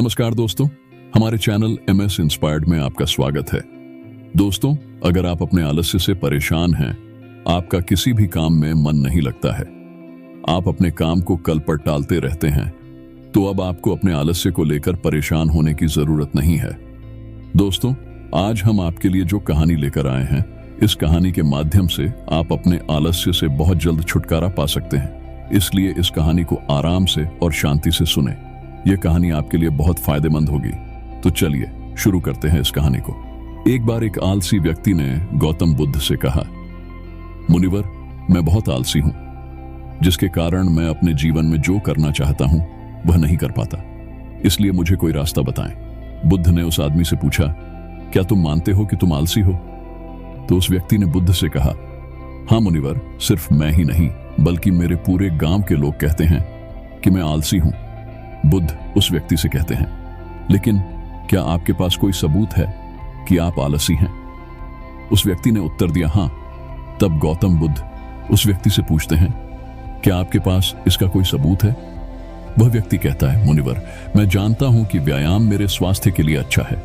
नमस्कार दोस्तों, हमारे चैनल MS इंस्पायर्ड में आपका स्वागत है। दोस्तों, अगर आप अपने आलस्य से परेशान हैं, आपका किसी भी काम में मन नहीं लगता है, आप अपने काम को कल पर टालते रहते हैं, तो अब आपको अपने आलस्य को लेकर परेशान होने की जरूरत नहीं है। दोस्तों, आज हम आपके लिए जो कहानी लेकर आए हैं, इस कहानी के माध्यम से आप अपने आलस्य से बहुत जल्द छुटकारा पा सकते हैं। इसलिए इस कहानी को आराम से और शांति से सुने। यह कहानी आपके लिए बहुत फायदेमंद होगी। तो चलिए शुरू करते हैं इस कहानी को। एक बार एक आलसी व्यक्ति ने गौतम बुद्ध से कहा, मुनिवर, मैं बहुत आलसी हूं, जिसके कारण मैं अपने जीवन में जो करना चाहता हूं वह नहीं कर पाता। इसलिए मुझे कोई रास्ता बताएं। बुद्ध ने उस आदमी से पूछा, क्या तुम मानते हो कि तुम आलसी हो? तो उस व्यक्ति ने बुद्ध से कहा, हाँ मुनिवर, सिर्फ मैं ही नहीं बल्कि मेरे पूरे गांव के लोग कहते हैं कि मैं आलसी हूं। बुद्ध उस व्यक्ति से कहते हैं, लेकिन क्या आपके पास कोई सबूत है कि आप आलसी हैं? उस व्यक्ति ने उत्तर दिया, हाँ। तब गौतम बुद्ध उस व्यक्ति से पूछते हैं, क्या आपके पास इसका कोई सबूत है? वह व्यक्ति कहता है, मुनिवर, मैं जानता हूं कि व्यायाम मेरे स्वास्थ्य के लिए अच्छा है,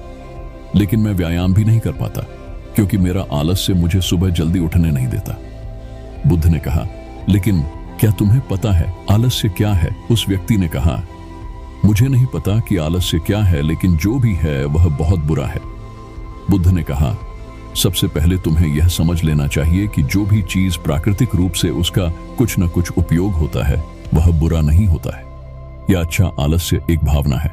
लेकिन मैं व्यायाम भी नहीं कर पाता क्योंकि मेरा आलस्य मुझे सुबह जल्दी उठने नहीं देता। बुद्ध ने कहा, लेकिन क्या तुम्हें पता है आलस्य क्या है? उस व्यक्ति ने कहा, मुझे नहीं पता कि आलस्य क्या है, लेकिन जो भी है वह बहुत बुरा है। बुद्ध ने कहा, सबसे पहले तुम्हें यह समझ लेना चाहिए कि जो भी चीज प्राकृतिक रूप से उसका कुछ न कुछ उपयोग होता है वह बुरा नहीं होता है। यह अच्छा आलस्य एक भावना है,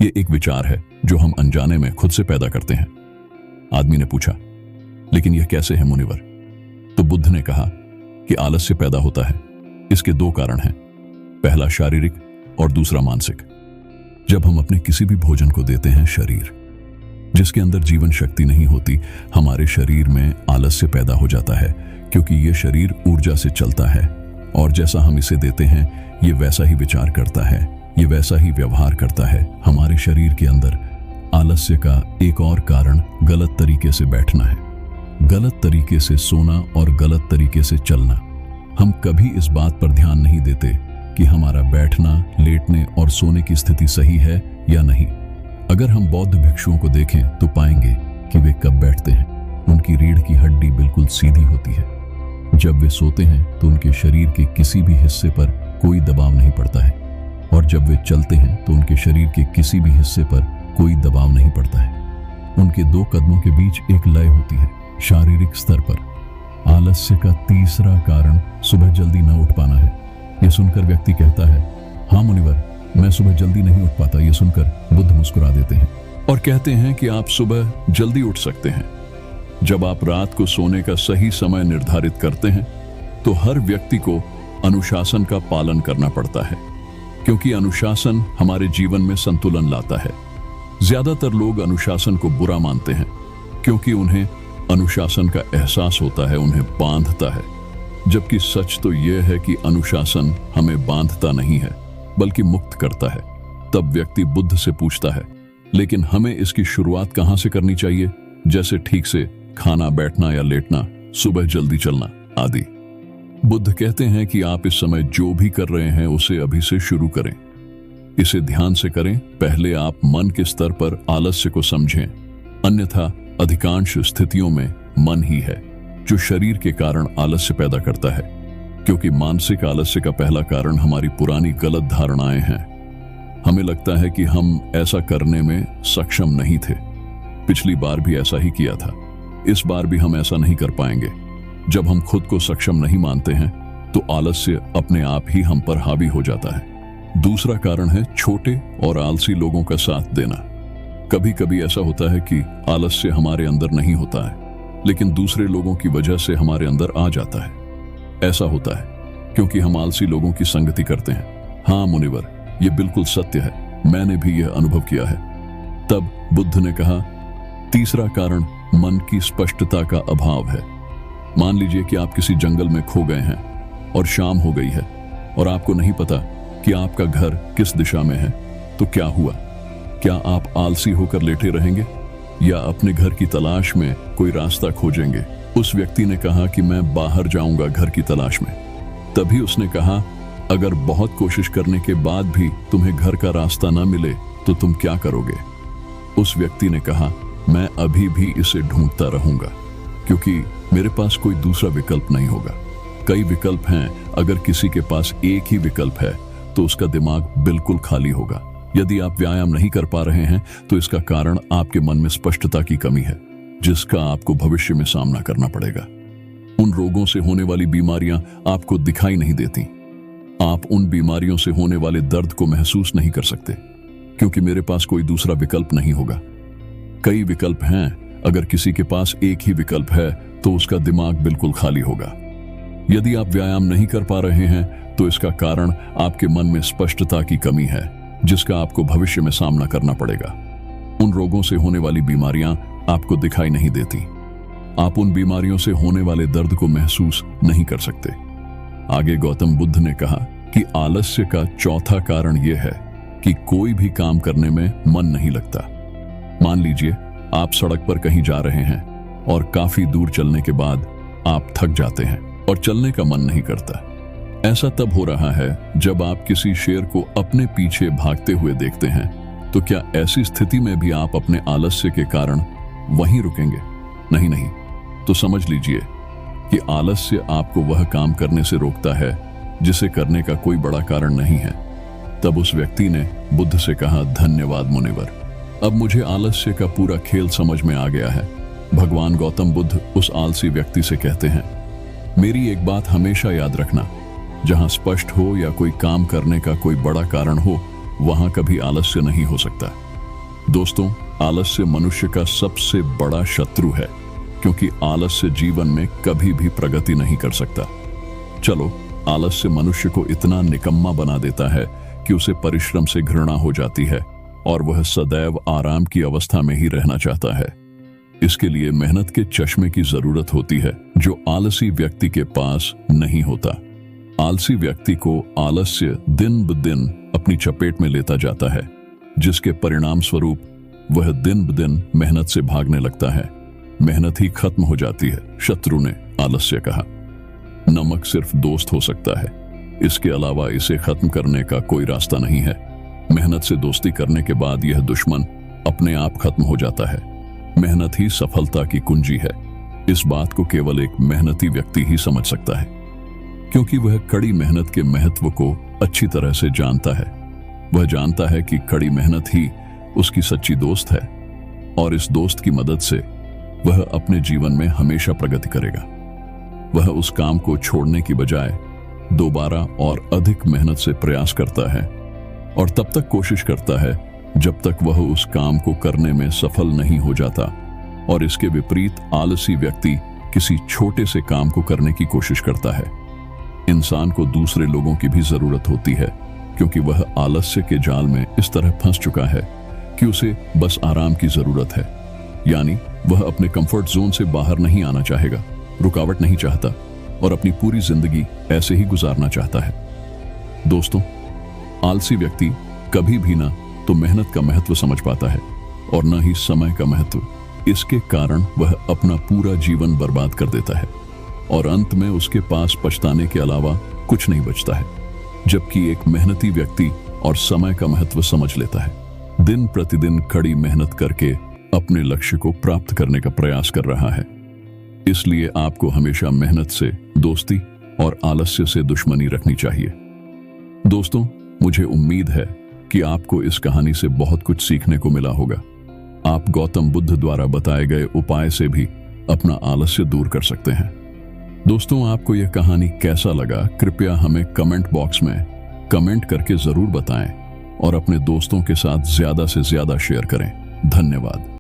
यह एक विचार है जो हम अनजाने में खुद से पैदा करते हैं। आदमी ने पूछा, लेकिन यह कैसे है मुनिवर? तो बुद्ध ने कहा कि आलस्य पैदा होता है, इसके दो कारण हैं, पहला शारीरिक और दूसरा मानसिक। जब हम अपने किसी भी भोजन को देते हैं शरीर जिसके अंदर जीवन शक्ति नहीं होती, हमारे शरीर में आलस्य पैदा हो जाता है, क्योंकि यह शरीर ऊर्जा से चलता है और जैसा हम इसे देते हैं ये वैसा ही विचार करता है, ये वैसा ही व्यवहार करता है। हमारे शरीर के अंदर आलस्य का एक और कारण गलत तरीके से बैठना है, गलत तरीके से सोना और गलत तरीके से चलना। हम कभी इस बात पर ध्यान नहीं देते कि हमारा बैठना, लेटने और सोने की स्थिति सही है या नहीं। अगर हम बौद्ध भिक्षुओं को देखें तो पाएंगे कि वे कब बैठते हैं, उनकी रीढ़ की हड्डी बिल्कुल सीधी होती है। जब वे सोते हैं तो उनके शरीर के किसी भी हिस्से पर कोई दबाव नहीं पड़ता है, और जब वे चलते हैं तो उनके शरीर के किसी भी हिस्से पर कोई दबाव नहीं पड़ता है। उनके दो कदमों के बीच एक लय होती है। शारीरिक स्तर पर आलस्य का तीसरा कारण सुबह जल्दी न उठ पाना है। यह सुनकर व्यक्ति कहता है, हाँ मुनिवर, मैं सुबह जल्दी नहीं उठ पाता। यह सुनकर बुद्ध मुस्कुरा देते हैं और कहते हैं कि आप सुबह जल्दी उठ सकते हैं। जब आप रात को सोने का सही समय निर्धारित करते हैं तो हर व्यक्ति को अनुशासन का पालन करना पड़ता है, क्योंकि अनुशासन हमारे जीवन में संतुलन लाता है। ज्यादातर लोग अनुशासन को बुरा मानते हैं क्योंकि उन्हें अनुशासन का एहसास होता है, उन्हें बांधता है, जबकि सच तो यह है कि अनुशासन हमें बांधता नहीं है बल्कि मुक्त करता है। तब व्यक्ति बुद्ध से पूछता है, लेकिन हमें इसकी शुरुआत कहां से करनी चाहिए, जैसे ठीक से खाना, बैठना या लेटना, सुबह जल्दी चलना आदि। बुद्ध कहते हैं कि आप इस समय जो भी कर रहे हैं उसे अभी से शुरू करें, इसे ध्यान से करें। पहले आप मन के स्तर पर आलस्य को समझें, अन्यथा अधिकांश स्थितियों में मन ही है जो शरीर के कारण आलस्य पैदा करता है, क्योंकि मानसिक आलस्य का पहला कारण हमारी पुरानी गलत धारणाएं हैं। हमें लगता है कि हम ऐसा करने में सक्षम नहीं थे, पिछली बार भी ऐसा ही किया था, इस बार भी हम ऐसा नहीं कर पाएंगे। जब हम खुद को सक्षम नहीं मानते हैं तो आलस्य अपने आप ही हम पर हावी हो जाता है। दूसरा कारण है छोटे और आलसी लोगों का साथ देना। कभी कभी ऐसा होता है कि आलस्य हमारे अंदर नहीं होता है, लेकिन दूसरे लोगों की वजह से हमारे अंदर आ जाता है। ऐसा होता है क्योंकि हम आलसी लोगों की संगति करते हैं। हाँ मुनिवर, यह बिल्कुल सत्य है, मैंने भी यह अनुभव किया है। तब बुद्ध ने कहा, तीसरा कारण मन की स्पष्टता का अभाव है। मान लीजिए कि आप किसी जंगल में खो गए हैं और शाम हो गई है और आपको नहीं पता कि आपका घर किस दिशा में है, तो क्या हुआ? क्या आप आलसी होकर लेटे रहेंगे या अपने घर की तलाश में कोई रास्ता खोजेंगे? उस व्यक्ति ने कहा कि मैं बाहर जाऊंगा घर की तलाश में। तभी उसने कहा, अगर बहुत कोशिश करने के बाद भी तुम्हें घर का रास्ता न मिले तो तुम क्या करोगे? उस व्यक्ति ने कहा, मैं अभी भी इसे ढूंढता रहूंगा, क्योंकि मेरे पास कोई दूसरा विकल्प नहीं होगा। कई विकल्प हैं, अगर किसी के पास एक ही विकल्प है तो उसका दिमाग बिल्कुल खाली होगा। यदि आप व्यायाम नहीं कर पा रहे हैं तो इसका कारण आपके मन में स्पष्टता की कमी है, जिसका आपको भविष्य में सामना करना पड़ेगा। उन रोगों से होने वाली बीमारियां आपको दिखाई नहीं देती। आप उन बीमारियों से होने वाले दर्द को महसूस नहीं कर सकते, क्योंकि मेरे पास कोई दूसरा विकल्प नहीं होगा। कई विकल्प हैं, अगर किसी के पास एक ही विकल्प है तो उसका दिमाग बिल्कुल खाली होगा। यदि आप व्यायाम नहीं कर पा रहे हैं तो इसका कारण आपके मन में स्पष्टता की कमी है, जिसका आपको भविष्य में सामना करना पड़ेगा। उन रोगों से होने वाली बीमारियां आपको दिखाई नहीं देती। आप उन बीमारियों से होने वाले दर्द को महसूस नहीं कर सकते। आगे गौतम बुद्ध ने कहा कि आलस्य का चौथा कारण यह है कि कोई भी काम करने में मन नहीं लगता। मान लीजिए आप सड़क पर कहीं जा रहे हैं और काफी दूर चलने के बाद आप थक जाते हैं और चलने का मन नहीं करता। ऐसा तब हो रहा है जब आप किसी शेर को अपने पीछे भागते हुए देखते हैं। तो क्या ऐसी स्थिति में भी आप अपने आलस्य के कारण वहीं रुकेंगे? नहीं, तो समझ लीजिए कि आलस्य आपको वह काम करने से रोकता है जिसे करने का कोई बड़ा कारण नहीं है। तब उस व्यक्ति ने बुद्ध से कहा, धन्यवाद मुनिवर, अब मुझे आलस्य का पूरा खेल समझ में आ गया है। भगवान गौतम बुद्ध उस आलसी व्यक्ति से कहते हैं, मेरी एक बात हमेशा याद रखना, जहां स्पष्ट हो या कोई काम करने का कोई बड़ा कारण हो, वहां कभी आलस्य नहीं हो सकता। दोस्तों, आलस्य मनुष्य का सबसे बड़ा शत्रु है, क्योंकि आलस्य जीवन में कभी भी प्रगति नहीं कर सकता। चलो, आलस्य मनुष्य को इतना निकम्मा बना देता है कि उसे परिश्रम से घृणा हो जाती है और वह सदैव आराम की अवस्था में ही रहना चाहता है। इसके लिए मेहनत के चश्मे की जरूरत होती है, जो आलसी व्यक्ति के पास नहीं होता। आलसी व्यक्ति को आलस्य दिन ब दिन अपनी चपेट में लेता जाता है, जिसके परिणाम स्वरूप वह दिन ब दिन मेहनत से भागने लगता है। मेहनत ही खत्म हो जाती है, शत्रु ने आलस्य कहा। नमक सिर्फ दोस्त हो सकता है, इसके अलावा इसे खत्म करने का कोई रास्ता नहीं है। मेहनत से दोस्ती करने के बाद यह दुश्मन अपने आप खत्म हो जाता है। मेहनत ही सफलता की कुंजी है। इस बात को केवल एक मेहनती व्यक्ति ही समझ सकता है, क्योंकि वह कड़ी मेहनत के महत्व को अच्छी तरह से जानता है। वह जानता है कि कड़ी मेहनत ही उसकी सच्ची दोस्त है, और इस दोस्त की मदद से वह अपने जीवन में हमेशा प्रगति करेगा। वह उस काम को छोड़ने की बजाय दोबारा और अधिक मेहनत से प्रयास करता है, और तब तक कोशिश करता है जब तक वह उस काम को करने में सफल नहीं हो जाता। और इसके विपरीत आलसी व्यक्ति किसी छोटे से काम को करने की कोशिश करता है। इंसान को दूसरे लोगों की भी जरूरत होती है, क्योंकि वह आलस्य के जाल में इस तरह फंस चुका है कि उसे बस आराम की जरूरत है। यानी वह अपने कंफर्ट जोन से बाहर नहीं आना चाहेगा, रुकावट नहीं चाहता, और अपनी पूरी जिंदगी ऐसे ही गुजारना चाहता है। दोस्तों, आलसी व्यक्ति कभी भी ना तो मेहनत का महत्व समझ पाता है और न ही समय का महत्व। इसके कारण वह अपना पूरा जीवन बर्बाद कर देता है, और अंत में उसके पास पछताने के अलावा कुछ नहीं बचता है। जबकि एक मेहनती व्यक्ति और समय का महत्व समझ लेता है, दिन प्रतिदिन कड़ी मेहनत करके अपने लक्ष्य को प्राप्त करने का प्रयास कर रहा है। इसलिए आपको हमेशा मेहनत से दोस्ती और आलस्य से दुश्मनी रखनी चाहिए। दोस्तों, मुझे उम्मीद है कि आपको इस कहानी से बहुत कुछ सीखने को मिला होगा। आप गौतम बुद्ध द्वारा बताए गए उपाय से भी अपना आलस्य दूर कर सकते हैं। दोस्तों, आपको यह कहानी कैसा लगा, कृपया हमें कमेंट बॉक्स में कमेंट करके जरूर बताएं, और अपने दोस्तों के साथ ज्यादा से ज्यादा शेयर करें। धन्यवाद।